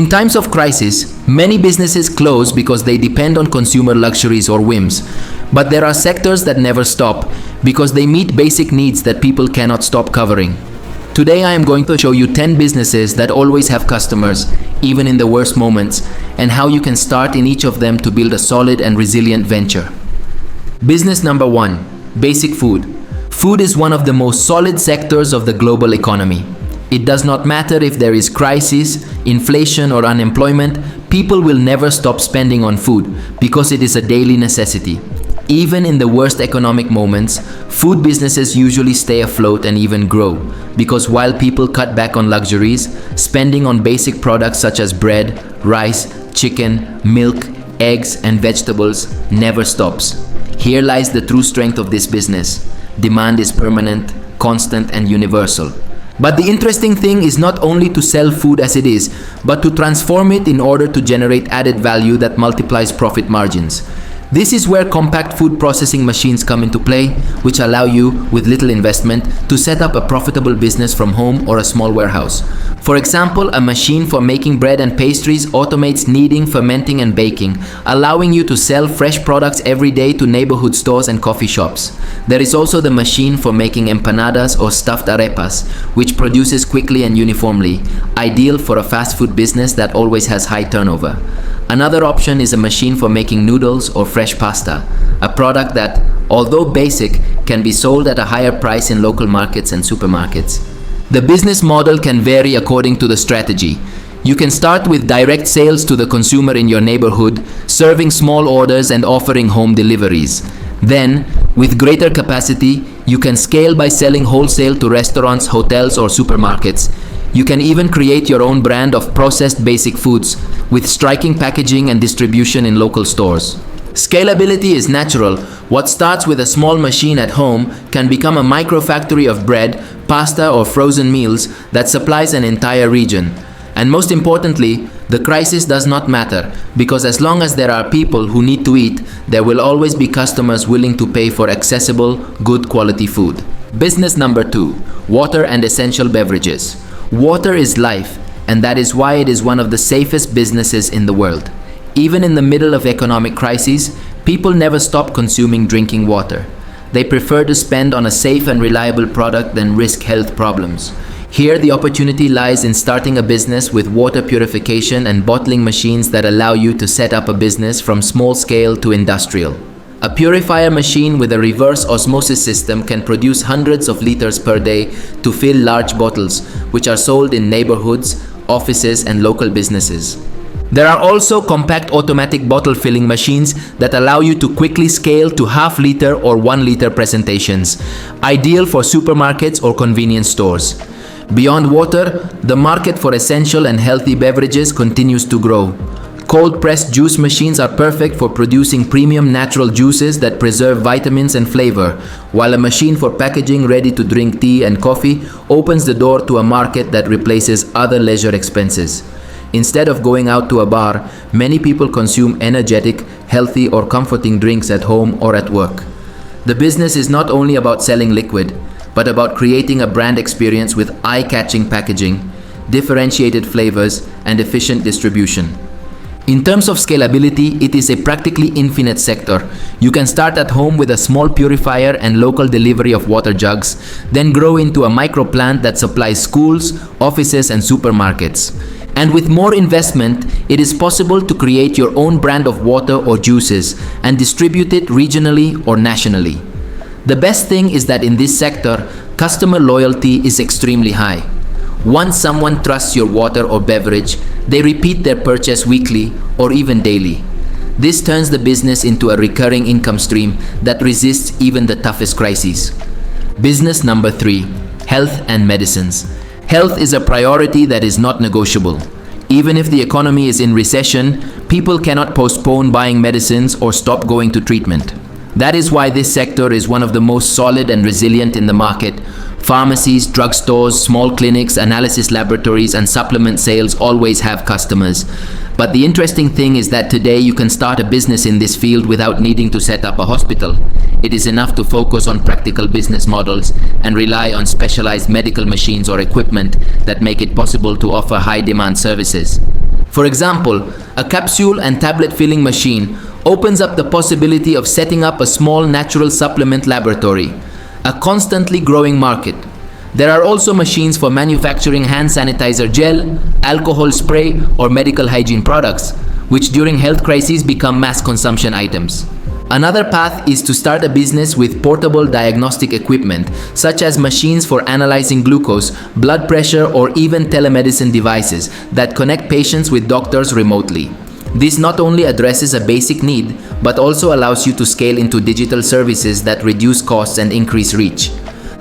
In times of crisis, many businesses close because they depend on consumer luxuries or whims. But there are sectors that never stop because they meet basic needs that people cannot stop covering. Today I am going to show you 10 businesses that always have customers, even in the worst moments, and how you can start in each of them to build a solid and resilient venture. Business number 1. Basic food. Food is one of the most solid sectors of the global economy. It does not matter if there is crisis, inflation or unemployment, people will never stop spending on food because it is a daily necessity. Even in the worst economic moments, food businesses usually stay afloat and even grow because while people cut back on luxuries, spending on basic products such as bread, rice, chicken, milk, eggs and vegetables never stops. Here lies the true strength of this business. Demand is permanent, constant and universal. But the interesting thing is not only to sell food as it is, but to transform it in order to generate added value that multiplies profit margins. This is where compact food processing machines come into play, which allow you, with little investment, to set up a profitable business from home or a small warehouse. For example, a machine for making bread and pastries automates kneading, fermenting and baking, allowing you to sell fresh products every day to neighborhood stores and coffee shops. There is also the machine for making empanadas or stuffed arepas, which produces quickly and uniformly, ideal for a fast food business that always has high turnover. Another option is a machine for making noodles or fresh pasta, a product that, although basic, can be sold at a higher price in local markets and supermarkets. The business model can vary according to the strategy. You can start with direct sales to the consumer in your neighborhood, serving small orders and offering home deliveries. Then, with greater capacity, you can scale by selling wholesale to restaurants, hotels, or supermarkets. You can even create your own brand of processed basic foods with striking packaging and distribution in local stores. Scalability is natural. What starts with a small machine at home can become a micro factory of bread, pasta or frozen meals that supplies an entire region. And most importantly, the crisis does not matter because as long as there are people who need to eat, there will always be customers willing to pay for accessible, good quality food. Business number 2. Water and essential beverages. Water is life, and that is why it is one of the safest businesses in the world. Even in the middle of economic crises, people never stop consuming drinking water. They prefer to spend on a safe and reliable product than risk health problems. Here, the opportunity lies in starting a business with water purification and bottling machines that allow you to set up a business from small scale to industrial. A purifier machine with a reverse osmosis system can produce hundreds of liters per day to fill large bottles, which are sold in neighborhoods, offices, and local businesses. There are also compact automatic bottle filling machines that allow you to quickly scale to half-liter or 1-liter presentations, ideal for supermarkets or convenience stores. Beyond water, the market for essential and healthy beverages continues to grow. Cold-pressed juice machines are perfect for producing premium natural juices that preserve vitamins and flavor, while a machine for packaging ready-to-drink tea and coffee opens the door to a market that replaces other leisure expenses. Instead of going out to a bar, many people consume energetic, healthy or comforting drinks at home or at work. The business is not only about selling liquid, but about creating a brand experience with eye-catching packaging, differentiated flavors, and efficient distribution. In terms of scalability, it is a practically infinite sector. You can start at home with a small purifier and local delivery of water jugs, then grow into a micro plant that supplies schools, offices, and supermarkets. And with more investment, it is possible to create your own brand of water or juices and distribute it regionally or nationally. The best thing is that in this sector, customer loyalty is extremely high. Once someone trusts your water or beverage, they repeat their purchase weekly or even daily. This turns the business into a recurring income stream that resists even the toughest crises. Business number 3. Health and medicines. Health is a priority that is not negotiable. Even if the economy is in recession, people cannot postpone buying medicines or stop going to treatment. That is why this sector is one of the most solid and resilient in the market. Pharmacies, drugstores, small clinics, analysis laboratories, and supplement sales always have customers. But the interesting thing is that today you can start a business in this field without needing to set up a hospital. It is enough to focus on practical business models and rely on specialized medical machines or equipment that make it possible to offer high-demand services. For example, a capsule and tablet filling machine opens up the possibility of setting up a small natural supplement laboratory, a constantly growing market. There are also machines for manufacturing hand sanitizer gel, alcohol spray, or medical hygiene products, which during health crises become mass consumption items. Another path is to start a business with portable diagnostic equipment, such as machines for analyzing glucose, blood pressure, or even telemedicine devices that connect patients with doctors remotely. This not only addresses a basic need, but also allows you to scale into digital services that reduce costs and increase reach.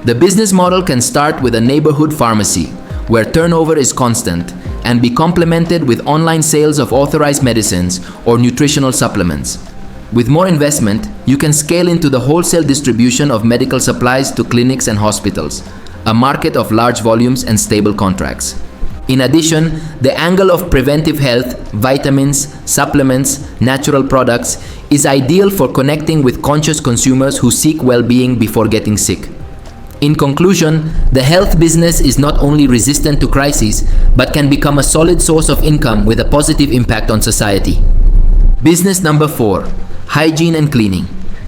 The business model can start with a neighborhood pharmacy, where turnover is constant, and be complemented with online sales of authorized medicines or nutritional supplements. With more investment, you can scale into the wholesale distribution of medical supplies to clinics and hospitals, a market of large volumes and stable contracts. In addition, the angle of preventive health, vitamins, supplements, natural products is ideal for connecting with conscious consumers who seek well-being before getting sick. In conclusion, the health business is not only resistant to crises, but can become a solid source of income with a positive impact on society. Business number 4. Hygiene and cleaning.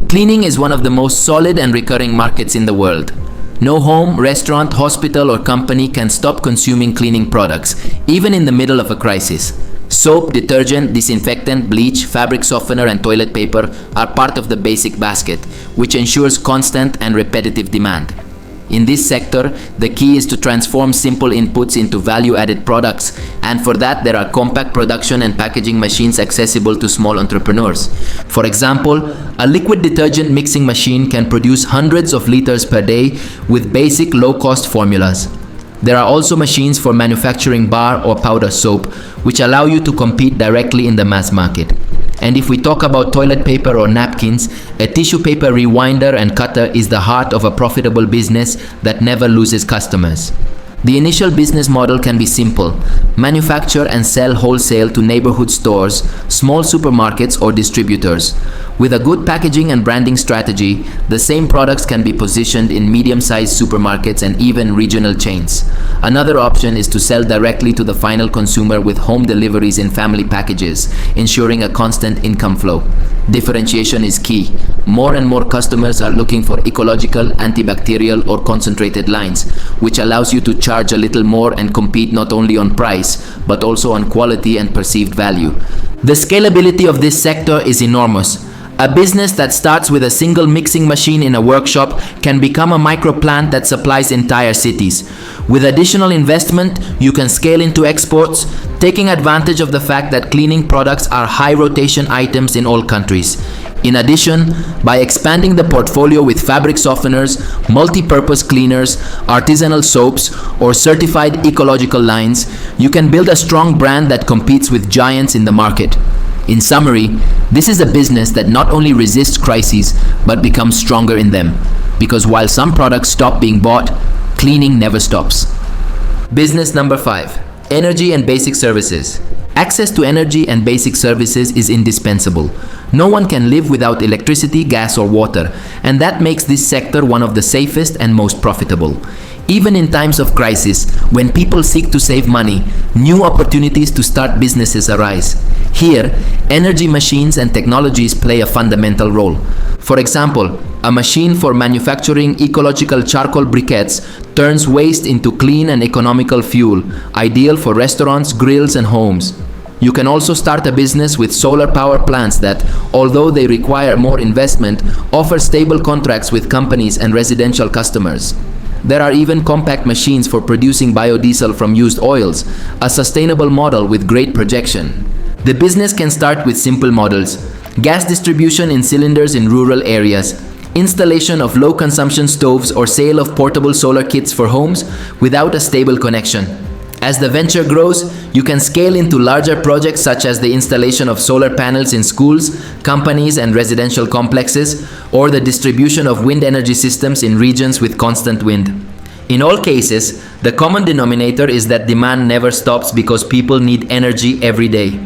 Cleaning is one of the most solid and recurring markets in the world. No home, restaurant, hospital, or company can stop consuming cleaning products, even in the middle of a crisis. Soap, detergent, disinfectant, bleach, fabric softener, and toilet paper are part of the basic basket, which ensures constant and repetitive demand. In this sector, the key is to transform simple inputs into value-added products, and for that there are compact production and packaging machines accessible to small entrepreneurs. For example, a liquid detergent mixing machine can produce hundreds of liters per day with basic low-cost formulas. There are also machines for manufacturing bar or powder soap, which allow you to compete directly in the mass market. And if we talk about toilet paper or napkins, a tissue paper rewinder and cutter is the heart of a profitable business that never loses customers. The initial business model can be simple: manufacture and sell wholesale to neighborhood stores, small supermarkets, or distributors. With a good packaging and branding strategy, the same products can be positioned in medium-sized supermarkets and even regional chains. Another option is to sell directly to the final consumer with home deliveries in family packages, ensuring a constant income flow. Differentiation is key. More and more customers are looking for ecological, antibacterial, or concentrated lines, which allows you to charge a little more and compete not only on price, but also on quality and perceived value. The scalability of this sector is enormous. A business that starts with a single mixing machine in a workshop can become a micro plant that supplies entire cities. With additional investment, you can scale into exports, taking advantage of the fact that cleaning products are high rotation items in all countries. In addition, by expanding the portfolio with fabric softeners, multi-purpose cleaners, artisanal soaps, or certified ecological lines, you can build a strong brand that competes with giants in the market. In summary, this is a business that not only resists crises, but becomes stronger in them. Because while some products stop being bought, cleaning never stops. Business number 5. Energy and basic services. Access to energy and basic services is indispensable. No one can live without electricity, gas, or water, and that makes this sector one of the safest and most profitable. Even in times of crisis, when people seek to save money, new opportunities to start businesses arise. Here, energy machines and technologies play a fundamental role. For example, a machine for manufacturing ecological charcoal briquettes turns waste into clean and economical fuel, ideal for restaurants, grills, and homes. You can also start a business with solar power plants that, although they require more investment, offer stable contracts with companies and residential customers. There are even compact machines for producing biodiesel from used oils, a sustainable model with great projection. The business can start with simple models: gas distribution in cylinders in rural areas, installation of low-consumption stoves, or sale of portable solar kits for homes without a stable connection. As the venture grows, you can scale into larger projects such as the installation of solar panels in schools, companies, and residential complexes, or the distribution of wind energy systems in regions with constant wind. In all cases, the common denominator is that demand never stops because people need energy every day.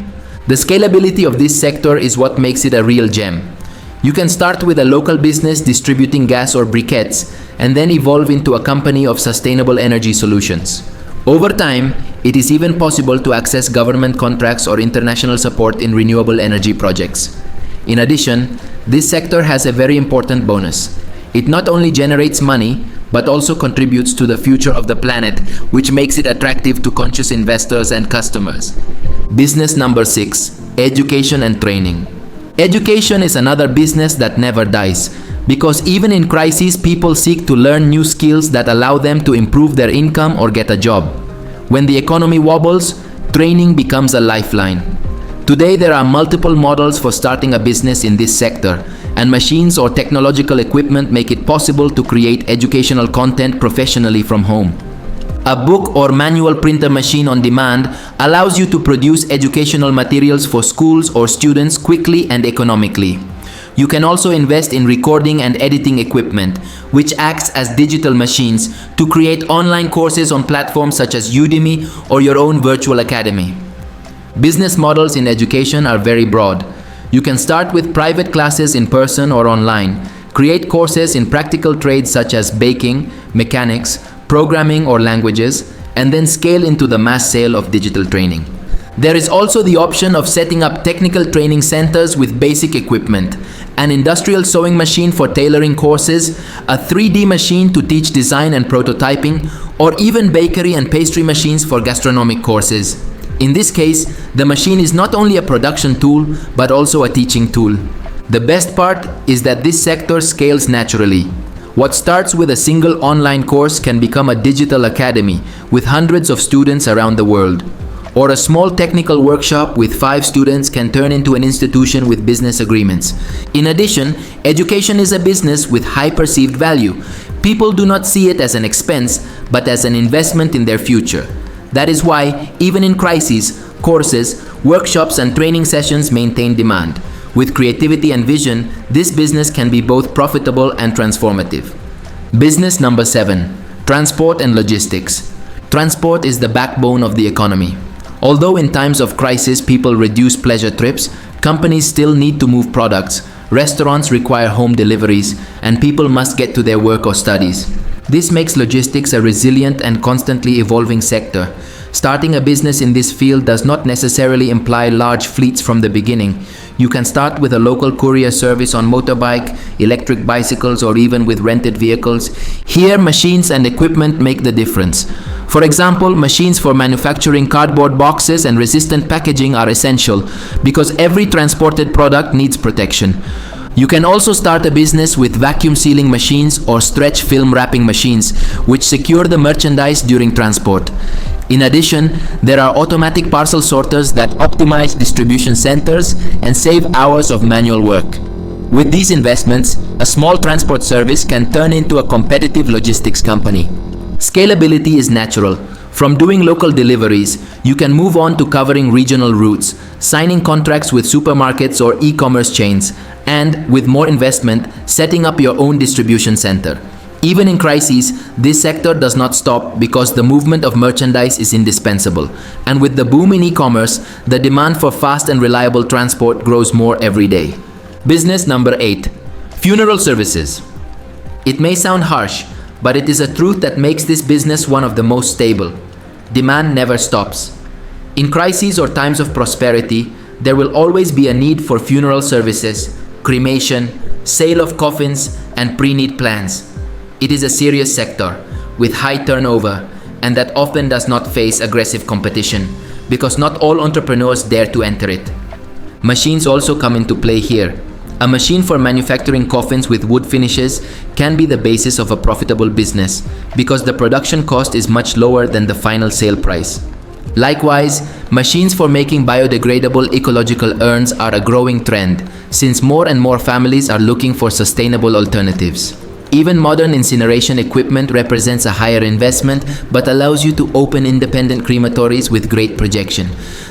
The scalability of this sector is what makes it a real gem. You can start with a local business distributing gas or briquettes, and then evolve into a company of sustainable energy solutions. Over time, It is even possible to access government contracts or international support in renewable energy projects. In addition, this sector has a very important bonus. It not only generates money, but also contributes to the future of the planet, which makes it attractive to conscious investors and customers. Business number 6, education and training. Education is another business that never dies, because even in crises, people seek to learn new skills that allow them to improve their income or get a job. When the economy wobbles, training becomes a lifeline. Today, there are multiple models for starting a business in this sector, and machines or technological equipment make it possible to create educational content professionally from home. A book or manual printer machine on demand allows you to produce educational materials for schools or students quickly and economically. You can also invest in recording and editing equipment, which acts as digital machines to create online courses on platforms such as Udemy or your own virtual academy. Business models in education are very broad. You can start with private classes in person or online, create courses in practical trades such as baking, mechanics, programming or languages, and then scale into the mass sale of digital training. There is also the option of setting up technical training centers with basic equipment, an industrial sewing machine for tailoring courses, a 3D machine to teach design and prototyping, or even bakery and pastry machines for gastronomic courses. In this case, the machine is not only a production tool, but also a teaching tool. The best part is that this sector scales naturally. What starts with a single online course can become a digital academy with hundreds of students around the world. Or a small technical workshop with 5 students can turn into an institution with business agreements. In addition, education is a business with high perceived value. People do not see it as an expense, but as an investment in their future. That is why, even in crises, courses, workshops, and training sessions maintain demand. With creativity and vision, this business can be both profitable and transformative. Business number 7, transport and logistics. Transport is the backbone of the economy. Although in times of crisis people reduce pleasure trips, companies still need to move products, restaurants require home deliveries, and people must get to their work or studies. This makes logistics a resilient and constantly evolving sector. Starting a business in this field does not necessarily imply large fleets from the beginning. You can start with a local courier service on motorbike, electric bicycles, or even with rented vehicles. Here, machines and equipment make the difference. For example, machines for manufacturing cardboard boxes and resistant packaging are essential because every transported product needs protection. You can also start a business with vacuum sealing machines or stretch film wrapping machines, which secure the merchandise during transport. In addition, there are automatic parcel sorters that optimize distribution centers and save hours of manual work. With these investments, a small transport service can turn into a competitive logistics company. Scalability is natural. From doing local deliveries, you can move on to covering regional routes, signing contracts with supermarkets or e-commerce chains, and, with more investment, setting up your own distribution center. Even in crises, this sector does not stop because the movement of merchandise is indispensable. And with the boom in e-commerce, the demand for fast and reliable transport grows more every day. Business number 8, funeral services. It may sound harsh, but it is a truth that makes this business one of the most stable. Demand never stops. In crises or times of prosperity, there will always be a need for funeral services, cremation, sale of coffins, and pre-need plans. It is a serious sector with high turnover and that often does not face aggressive competition because not all entrepreneurs dare to enter it. Machines also come into play here. A machine for manufacturing coffins with wood finishes can be the basis of a profitable business because the production cost is much lower than the final sale price. Likewise, machines for making biodegradable ecological urns are a growing trend since more and more families are looking for sustainable alternatives. Even modern incineration equipment represents a higher investment but allows you to open independent crematories with great projection.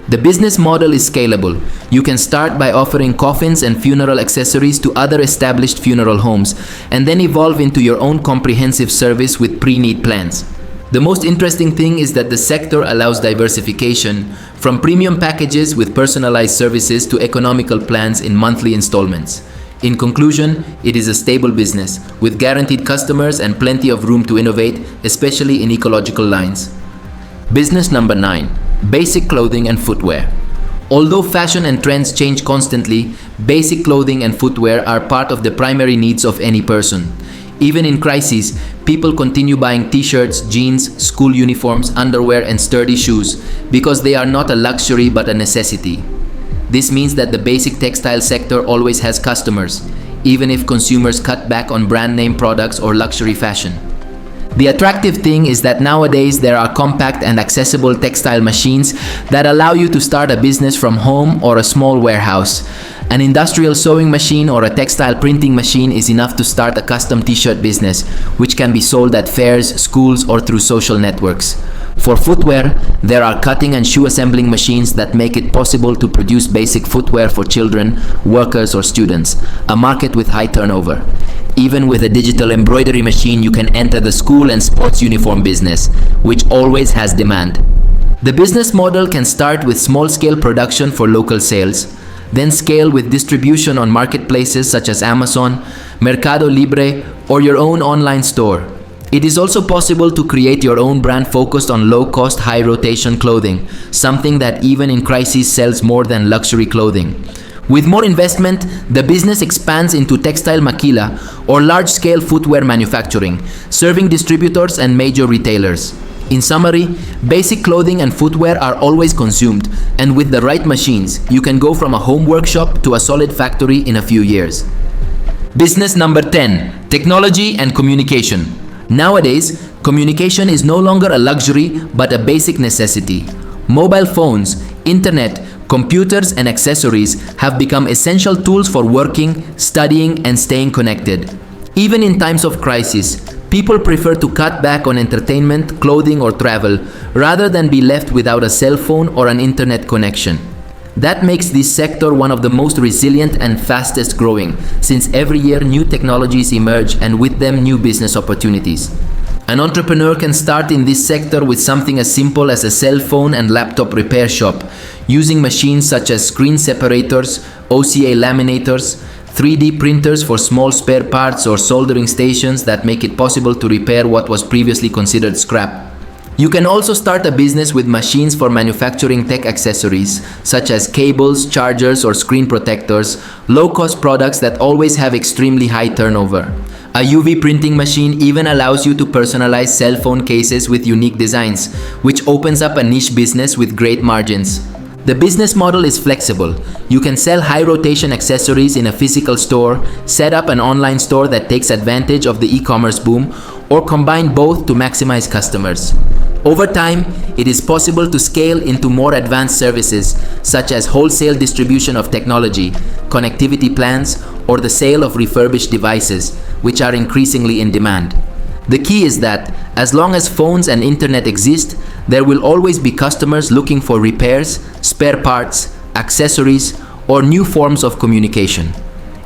The business model is scalable. You can start by offering coffins and funeral accessories to other established funeral homes and then evolve into your own comprehensive service with pre-need plans. The most interesting thing is that the sector allows diversification from premium packages with personalized services to economical plans in monthly installments. In conclusion, it is a stable business with guaranteed customers and plenty of room to innovate, especially in ecological lines. Business number 9. Basic clothing and footwear. Although fashion and trends change constantly, basic clothing and footwear are part of the primary needs of any person. Even in crises, people continue buying t-shirts, jeans, school uniforms, underwear, and sturdy shoes because they are not a luxury but a necessity. This means that the basic textile sector always has customers, even if consumers cut back on brand name products or luxury fashion. The attractive thing is that nowadays there are compact and accessible textile machines that allow you to start a business from home or a small warehouse. An industrial sewing machine or a textile printing machine is enough to start a custom t-shirt business, which can be sold at fairs, schools, or through social networks. For footwear, there are cutting and shoe assembling machines that make it possible to produce basic footwear for children, workers, or students, a market with high turnover. Even with a digital embroidery machine, you can enter the school and sports uniform business, which always has demand. The business model can start with small-scale production for local sales, then scale with distribution on marketplaces such as Amazon, Mercado Libre, or your own online store. It is also possible to create your own brand focused on low-cost, high-rotation clothing, something that even in crises sells more than luxury clothing. With more investment, the business expands into textile maquila or large-scale footwear manufacturing, serving distributors and major retailers. In summary, basic clothing and footwear are always consumed, and with the right machines, you can go from a home workshop to a solid factory in a few years. Business number 10. Technology and communication. Nowadays, communication is no longer a luxury but a basic necessity. Mobile phones, internet, computers, and accessories have become essential tools for working, studying, and staying connected. Even in times of crisis, people prefer to cut back on entertainment, clothing, or travel rather than be left without a cell phone or an internet connection. That makes this sector one of the most resilient and fastest growing, since every year new technologies emerge and with them new business opportunities. An entrepreneur can start in this sector with something as simple as a cell phone and laptop repair shop, using machines such as screen separators, OCA laminators, 3D printers for small spare parts, or soldering stations that make it possible to repair what was previously considered scrap. You can also start a business with machines for manufacturing tech accessories, such as cables, chargers, or screen protectors, low-cost products that always have extremely high turnover. A UV printing machine even allows you to personalize cell phone cases with unique designs, which opens up a niche business with great margins. The business model is flexible. You can sell high-rotation accessories in a physical store, set up an online store that takes advantage of the e-commerce boom, or combine both to maximize customers. Over time, it is possible to scale into more advanced services, such as wholesale distribution of technology, connectivity plans, or the sale of refurbished devices, which are increasingly in demand. The key is that, as long as phones and internet exist, there will always be customers looking for repairs, spare parts, accessories, or new forms of communication.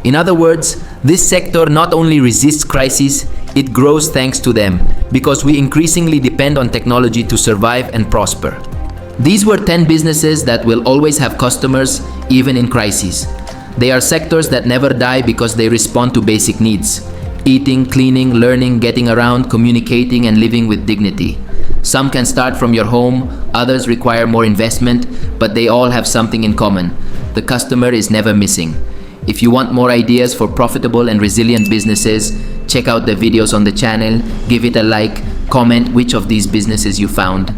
In other words, this sector not only resists crises, it grows thanks to them, because we increasingly depend on technology to survive and prosper. These were 10 businesses that will always have customers, even in crises. They are sectors that never die because they respond to basic needs: eating, cleaning, learning, getting around, communicating, and living with dignity. Some can start from your home, others require more investment, but they all have something in common: the customer is never missing. If you want more ideas for profitable and resilient businesses, check out the videos on the channel, give it a like, comment which of these businesses you found.